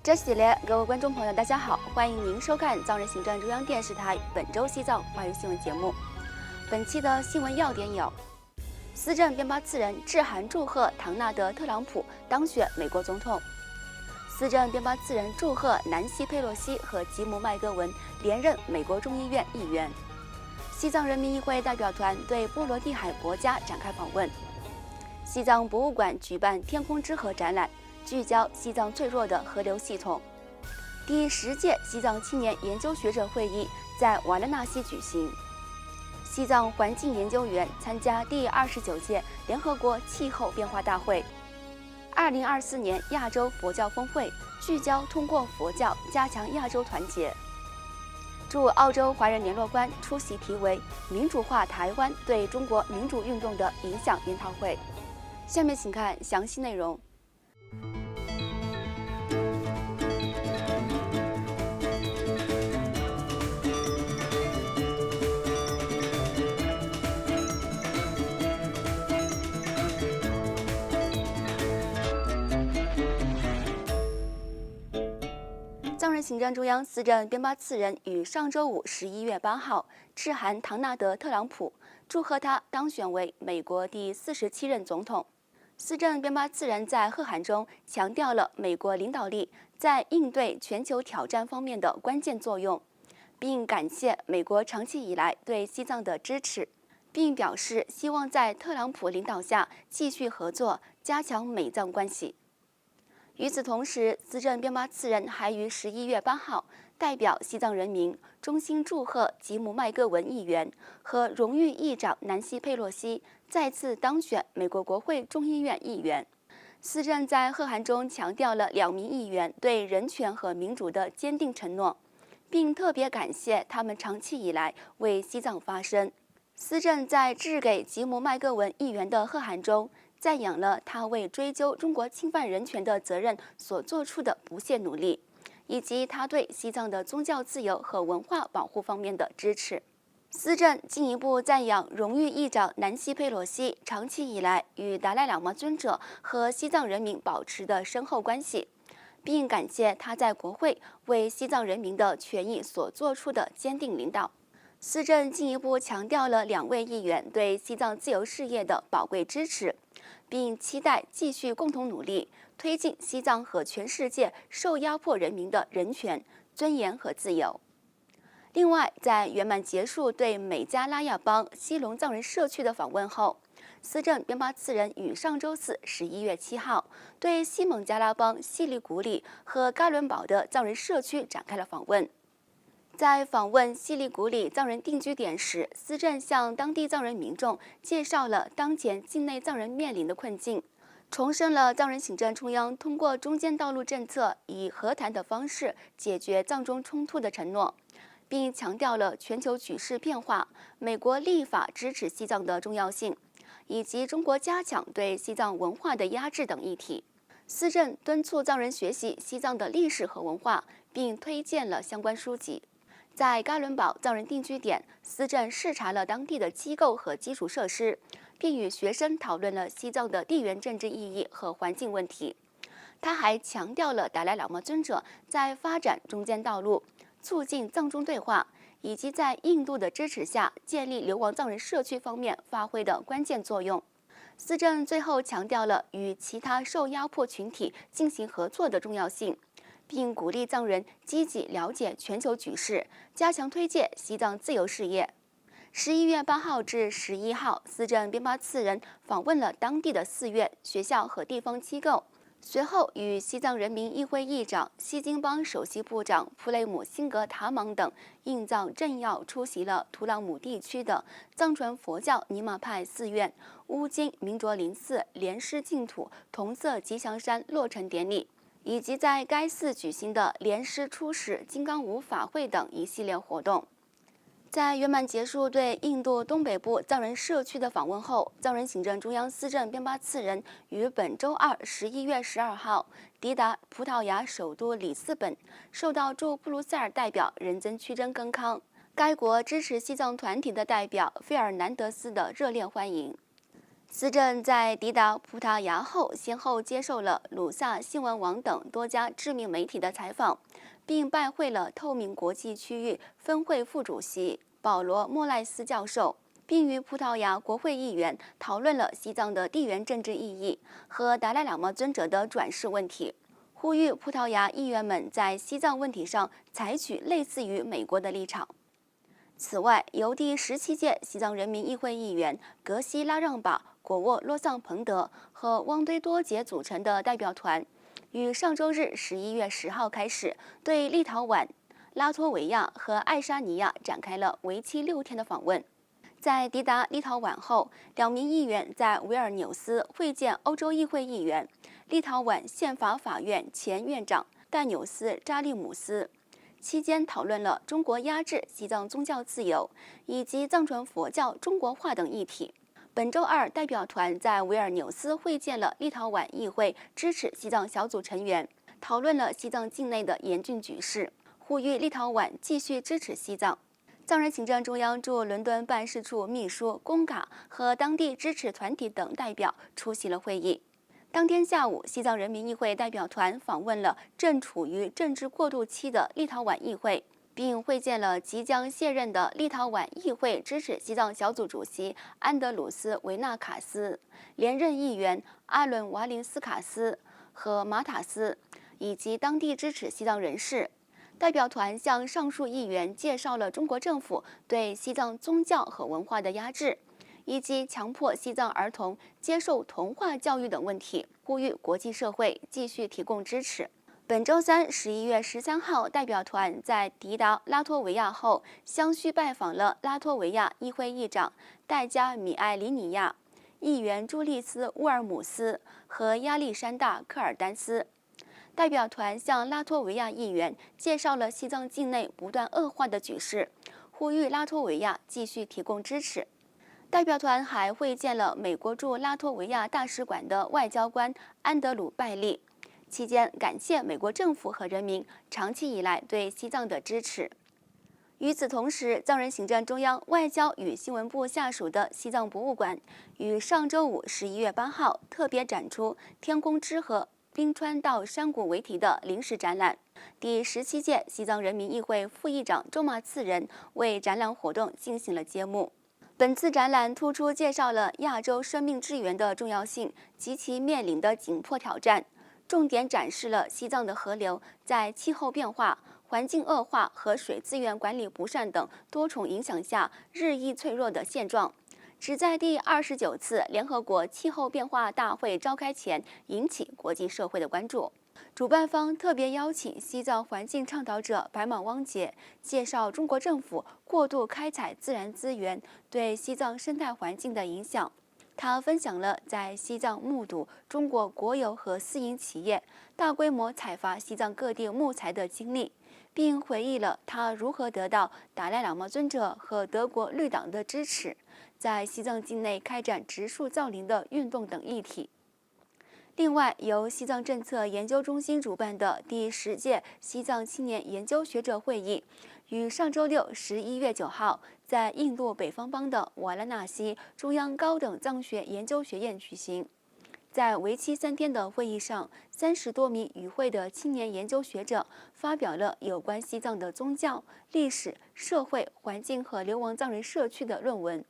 这系列各位观众朋友，大家好，欢迎您收看藏人行政中央电视台本周西藏华语新闻节目。本期的新闻要点有：司政边巴次人致函祝贺唐纳德·特朗普当选美国总统；司政边巴次人祝贺南希·佩洛西和吉姆·麦戈文连任美国众议院议员；西藏人民议会代表团对波罗的海国家展开访问；西藏博物馆举办“天空之河”展览，聚焦西藏脆弱的河流系统。第10届西藏青年研究学者会议在瓦拉纳西举行。西藏环境研究员参加第29届联合国气候变化大会。2024年亚洲佛教峰会聚焦通过佛教加强亚洲团结。驻澳洲华人联络官出席题为“民主化台湾对中国民主运动的影响”研讨会。下面请看详细内容。藏人行政中央司政边巴次人于上周五11月8号致函唐纳德·特朗普，祝贺他当选为美国第47任总统。司政边巴次人在贺函中强调了美国领导力在应对全球挑战方面的关键作用，并感谢美国长期以来对西藏的支持，并表示希望在特朗普领导下继续合作，加强美藏关系。与此同时，司政边巴次人还于11月8号代表西藏人民衷心祝贺吉姆·麦戈文议员和荣誉议长南希·佩洛西再次当选美国国会众议院议员。司政在贺函中强调了2名议员对人权和民主的坚定承诺，并特别感谢他们长期以来为西藏发声。司政在致给吉姆·麦戈文议员的贺函中赞扬了他为追究中国侵犯人权的责任所做出的不懈努力，以及他对西藏的宗教自由和文化保护方面的支持。司政进一步赞扬荣誉议长南希·佩洛西长期以来与达赖喇嘛尊者和西藏人民保持的深厚关系，并感谢他在国会为西藏人民的权益所做出的坚定领导。司政进一步强调了2位议员对西藏自由事业的宝贵支持，并期待继续共同努力，推进西藏和全世界受压迫人民的人权、尊严和自由。另外，在圆满结束对美加拉亚邦西隆藏人社区的访问后，司政边巴次人于上周四11月7号对西孟加拉邦西里古里和嘎伦堡的藏人社区展开了访问。在访问西里古里藏人定居点时，司政向当地藏人民众介绍了当前境内藏人面临的困境，重申了藏人行政中央通过中间道路政策以和谈的方式解决藏中冲突的承诺，并强调了全球局势变化、美国立法支持西藏的重要性，以及中国加强对西藏文化的压制等议题。司政敦促藏人学习西藏的历史和文化，并推荐了相关书籍。在嘎伦堡藏人定居点，司政视察了当地的机构和基础设施，并与学生讨论了西藏的地缘政治意义和环境问题。他还强调了达赖喇嘛尊者在发展中间道路、促进藏中对话，以及在印度的支持下建立流亡藏人社区方面发挥的关键作用。司政最后强调了与其他受压迫群体进行合作的重要性，并鼓励藏人积极了解全球局势，加强推介西藏自由事业。11月8号至11号，司政边巴次人访问了当地的寺院、学校和地方机构，随后与西藏人民议会议长、西金邦首席部长普雷姆辛格塔莽等印藏政要出席了图朗姆地区的藏传佛教尼玛派寺院、乌金明卓林寺莲师净土同色吉祥山落成典礼，以及在该寺举行的莲师出使金刚舞法会等一系列活动。在圆满结束对印度东北部藏人社区的访问后，藏人行政中央司政边巴次人于本周二11月12号抵达葡萄牙首都里斯本，受到驻布鲁塞尔代表仁增曲真根康、该国支持西藏团体的代表费尔南德斯的热烈欢迎。司政在抵达葡萄牙后，先后接受了鲁萨新闻网等多家知名媒体的采访，并拜会了透明国际区域分会副主席保罗·莫赖斯教授，并与葡萄牙国会议员讨论了西藏的地缘政治意义和达赖喇嘛尊者的转世问题，呼吁葡萄牙议员们在西藏问题上采取类似于美国的立场。此外，由第17届西藏人民议会议员格西拉让巴、果沃洛桑彭德和汪堆多杰组成的代表团，于上周日11月10号开始，对立陶宛、拉脱维亚和爱沙尼亚展开了为期6天的访问。在抵达立陶宛后，2名议员在维尔纽斯会见欧洲议会议员、立陶宛宪法法院前院长戴纽斯扎利姆斯。期间讨论了中国压制西藏宗教自由以及藏传佛教中国化等议题。本周二，代表团在维尔纽斯会见了立陶宛议会支持西藏小组成员，讨论了西藏境内的严峻局势，呼吁立陶宛继续支持西藏。藏人行政中央驻伦敦办事处秘书龚嘎和当地支持团体等代表出席了会议。当天下午，西藏人民议会代表团访问了正处于政治过渡期的立陶宛议会，并会见了即将卸任的立陶宛议会支持西藏小组主席安德鲁斯·维纳卡斯、连任议员阿伦·瓦林斯卡斯和马塔斯，以及当地支持西藏人士。代表团向上述议员介绍了中国政府对西藏宗教和文化的压制，以及强迫西藏儿童接受童话教育等问题，呼吁国际社会继续提供支持。本周三11月13号，代表团在抵达拉脱维亚后，相续拜访了拉脱维亚议会议长戴加米埃里尼亚、议员朱利斯·乌尔姆斯和亚历山大·科尔丹斯。代表团向拉脱维亚议员介绍了西藏境内不断恶化的局势，呼吁拉脱维亚继续提供支持。代表团还会见了美国驻拉脱维亚大使馆的外交官安德鲁·拜利，期间感谢美国政府和人民长期以来对西藏的支持。与此同时，藏人行政中央外交与新闻部下属的西藏博物馆于上周五11月8号特别展出“天空之河，冰川到山谷”为题的临时展览。第17届西藏人民议会副议长周马次仁为展览活动进行了揭幕。本次展览突出介绍了亚洲生命之源的重要性及其面临的紧迫挑战，重点展示了西藏的河流在气候变化、环境恶化和水资源管理不善等多重影响下日益脆弱的现状，旨在第29次联合国气候变化大会召开前引起国际社会的关注。主办方特别邀请西藏环境倡导者白马汪杰介绍中国政府过度开采自然资源对西藏生态环境的影响。他分享了在西藏目睹中国国有和私营企业大规模采伐西藏各地木材的经历，并回忆了他如何得到达赖喇嘛尊者和德国绿党的支持，在西藏境内开展植树造林的运动等议题。另外，由西藏政策研究中心主办的第10届西藏青年研究学者会议，于上周六11月9号在印度北方邦的瓦拉纳西中央高等藏学研究学院举行。在为期3天的会议上，30多名与会的青年研究学者发表了有关西藏的宗教、历史、社会、环境和流亡藏人社区的论文。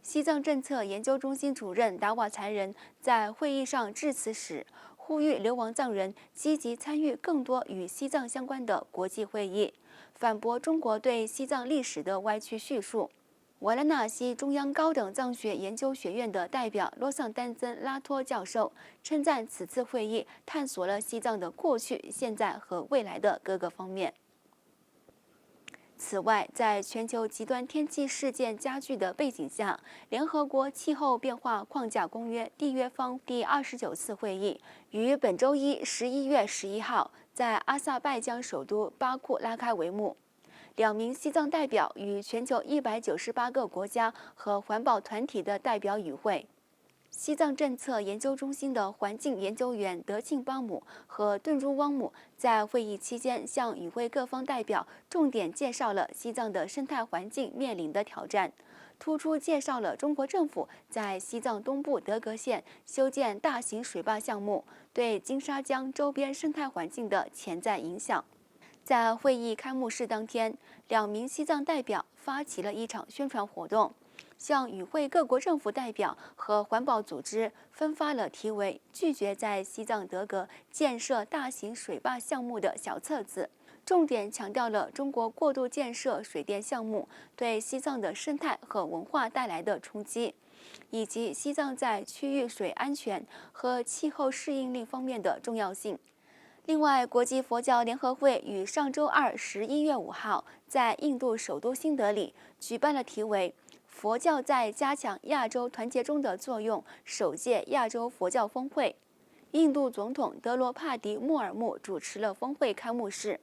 西藏政策研究中心主任达瓦才仁在会议上致辞时，呼吁流亡藏人积极参与更多与西藏相关的国际会议，反驳中国对西藏历史的歪曲叙述。瓦拉纳西中央高等藏学研究学院的代表洛桑丹增拉托教授称赞此次会议探索了西藏的过去、现在和未来的各个方面。此外，在全球极端天气事件加剧的背景下，联合国气候变化框架公约缔约方第29次会议于本周一11月11号在阿塞拜疆首都巴库拉开帷幕。2名西藏代表与全球198个国家和环保团体的代表与会。西藏政策研究中心的环境研究员德庆邦姆和顿珠汪姆在会议期间向与会各方代表重点介绍了西藏的生态环境面临的挑战，突出介绍了中国政府在西藏东部德格县修建大型水坝项目对金沙江周边生态环境的潜在影响。在会议开幕式当天，2名西藏代表发起了一场宣传活动，向与会各国政府代表和环保组织分发了题为“拒绝在西藏德格建设大型水坝项目”的小册子，重点强调了中国过度建设水电项目对西藏的生态和文化带来的冲击，以及西藏在区域水安全和气候适应力方面的重要性。另外，国际佛教联合会于上周二11月5号在印度首都新德里举办了题为“佛教在加强亚洲团结中的作用”首届亚洲佛教峰会。印度总统德罗帕迪·穆尔穆主持了峰会开幕式。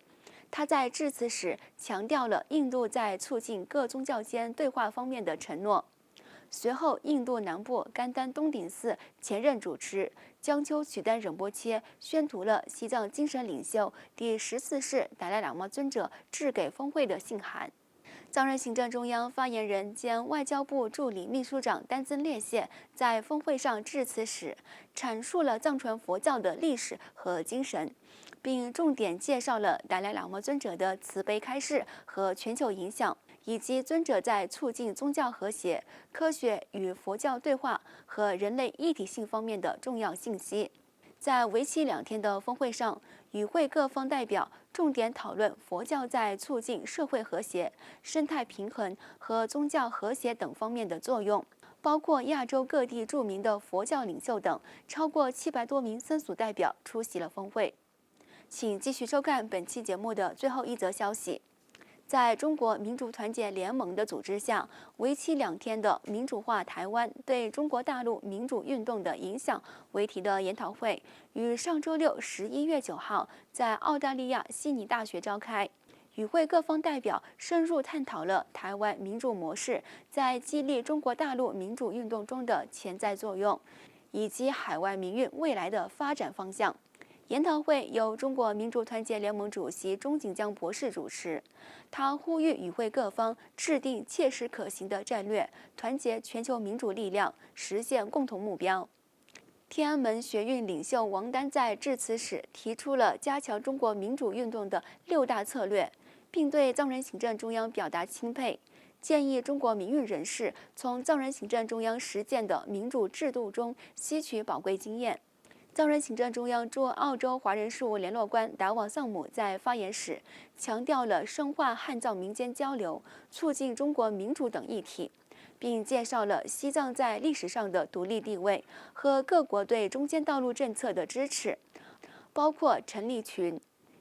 他在致辞时强调了印度在促进各宗教间对话方面的承诺。随后，印度南部甘丹东顶寺前任主持江丘曲丹仁波切宣读了西藏精神领袖第14世达赖喇嘛尊者致给峰会的信函。藏人行政中央发言人兼外交部助理秘书长丹增列谢在峰会上致辞时，阐述了藏传佛教的历史和精神，并重点介绍了达赖喇嘛尊者的慈悲开示和全球影响，以及尊者在促进宗教和谐、科学与佛教对话和人类一体性方面的重要信息。在为期2天的峰会上，与会各方代表重点讨论佛教在促进社会和谐、生态平衡和宗教和谐等方面的作用，包括亚洲各地著名的佛教领袖等，超过700多名僧俗代表出席了峰会。请继续收看本期节目的最后一则消息。在中国民主团结联盟的组织下，为期2天的“民主化台湾：对中国大陆民主运动的影响”为题的研讨会，于上周六11月9号在澳大利亚悉尼大学召开。与会各方代表深入探讨了台湾民主模式在激励中国大陆民主运动中的潜在作用，以及海外民运未来的发展方向。研讨会由中国民主团结联盟主席钟景江博士主持，他呼吁与会各方制定切实可行的战略，团结全球民主力量，实现共同目标。天安门学运领袖王丹在致辞时提出了加强中国民主运动的6大策略，并对藏人行政中央表达钦佩，建议中国民运人士从藏人行政中央实践的民主制度中吸取宝贵经验。藏人行政中央驻澳洲华人事务联络官达瓦桑姆在发言时强调了深化汉藏民间交流、促进中国民主等议题，并介绍了西藏在历史上的独立地位和各国对中间道路政策的支持，包括陈立群、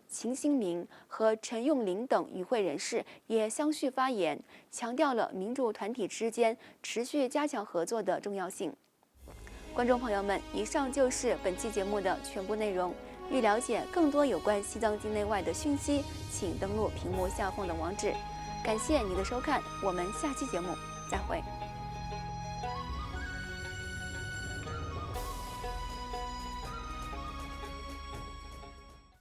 秦新明和陈永林等与会人士也相续发言，强调了民主团体之间持续加强合作的重要性。观众朋友们，以上就是本期节目的全部内容。欲了解更多有关西藏境内外的讯息，请登录屏幕下方的网址。感谢你的收看，我们下期节目再会。